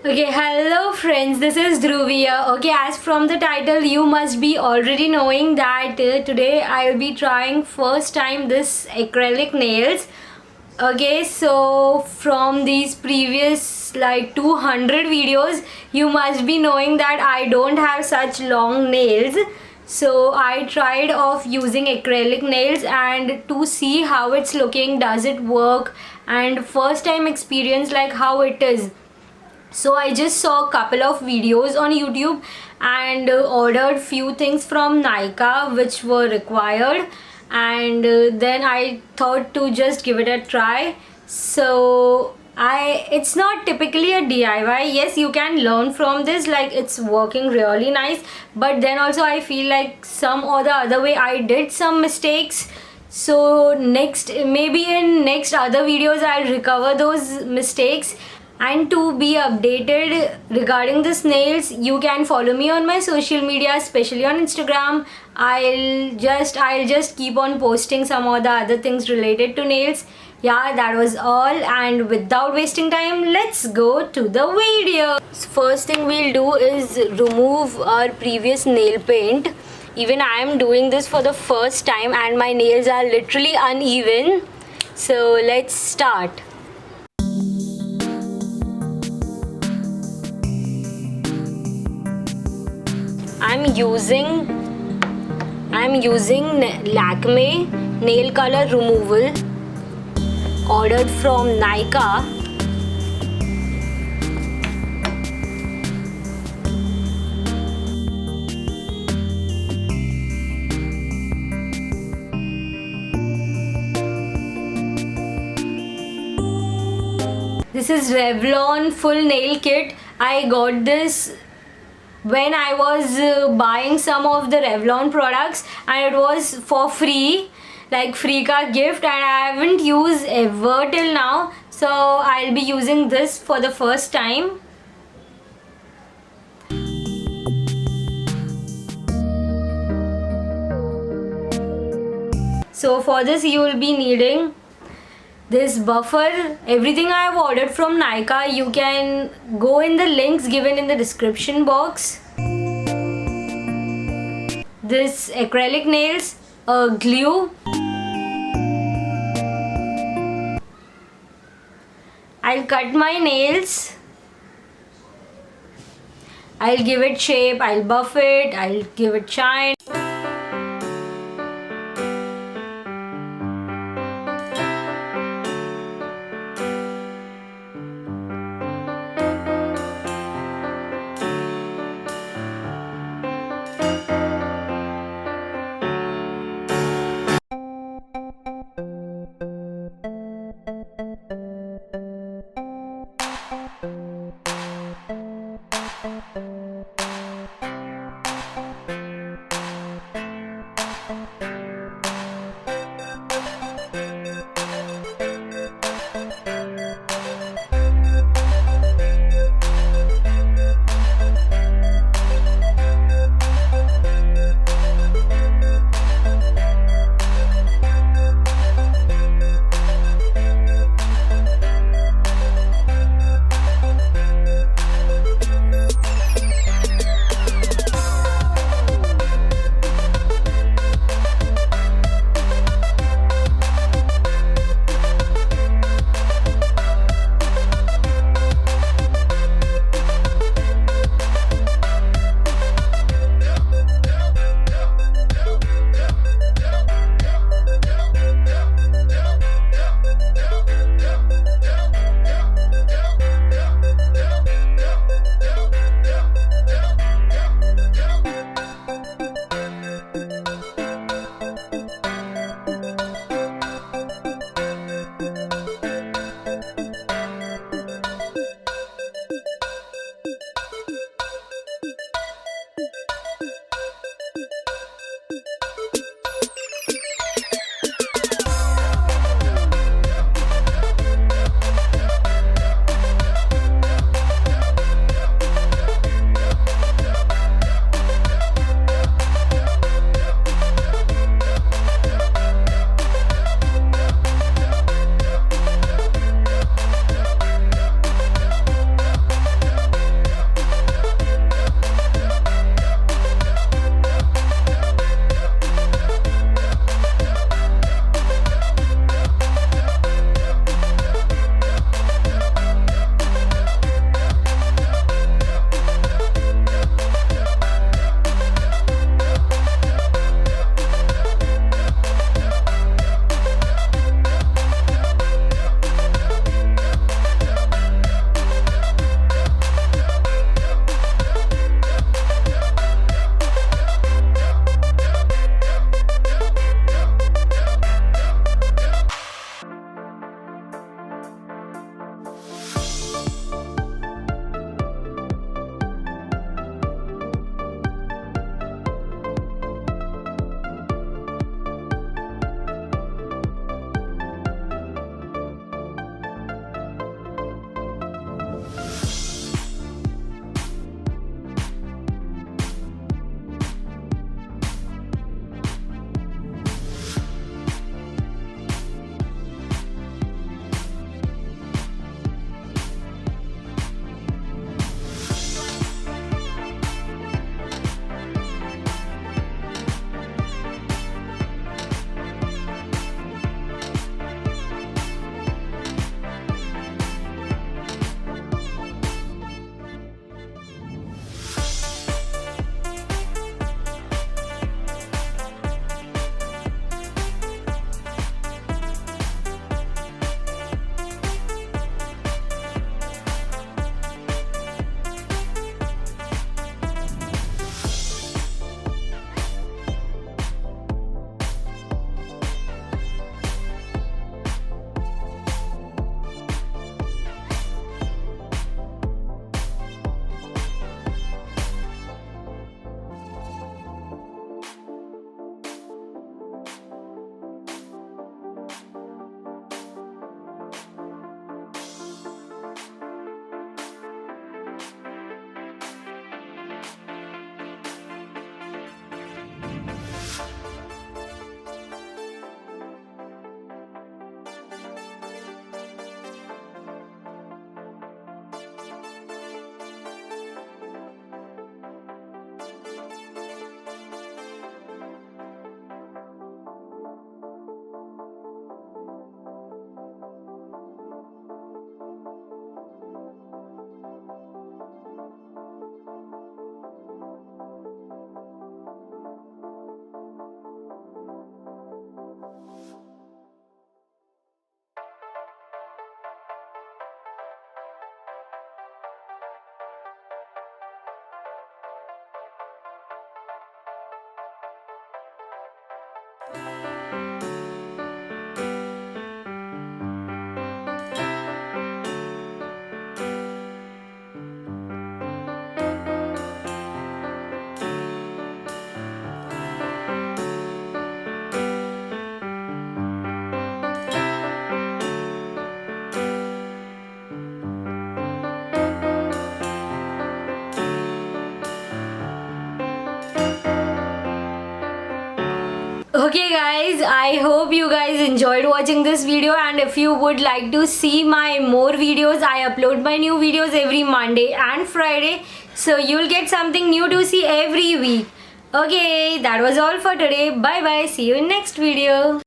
Okay, hello friends, this is Dhruvi. Okay, as from the title, you must be already knowing that today I will be trying first time this acrylic nails. Okay, so from these previous like 200 videos, you must be knowing that I don't have such long nails. So I tried of using acrylic nails and to see how it's looking, does it work, and first time experience like how it is. So I just saw a couple of videos on YouTube and ordered few things from Nykaa which were required, and then I thought to just give it a try. So it's not typically a DIY. Yes, you can learn from this, like it's working really nice, but then also I feel like some or the other way I did some mistakes. So next, maybe in next other videos I'll recover those mistakes. And to be updated regarding the nails, you can follow me on my social media, especially on Instagram. I'll just keep on posting some of the other things related to nails. Yeah, that was all, and without wasting time, let's go to the video. So first thing we'll do is remove our previous nail paint. Even I am doing this for the first time and my nails are literally uneven. So let's start. I'm using Lakme nail color removal, ordered from Nykaa. This is Revlon full nail kit. I got this when I was buying some of the Revlon products and it was for free, like free ka gift, and I haven't used ever till now, so I'll be using this for the first time. So for this you will be needing this buffer. Everything I have ordered from Nykaa, you can go in the links given in the description box. This acrylic nails, a glue. I'll cut my nails. I'll give it shape, I'll buff it, I'll give it shine. Okay guys, I hope you guys enjoyed watching this video, and if you would like to see my more videos, I upload my new videos every Monday and Friday, so you'll get something new to see every week. Okay, that was all for today. Bye bye. See you in next video.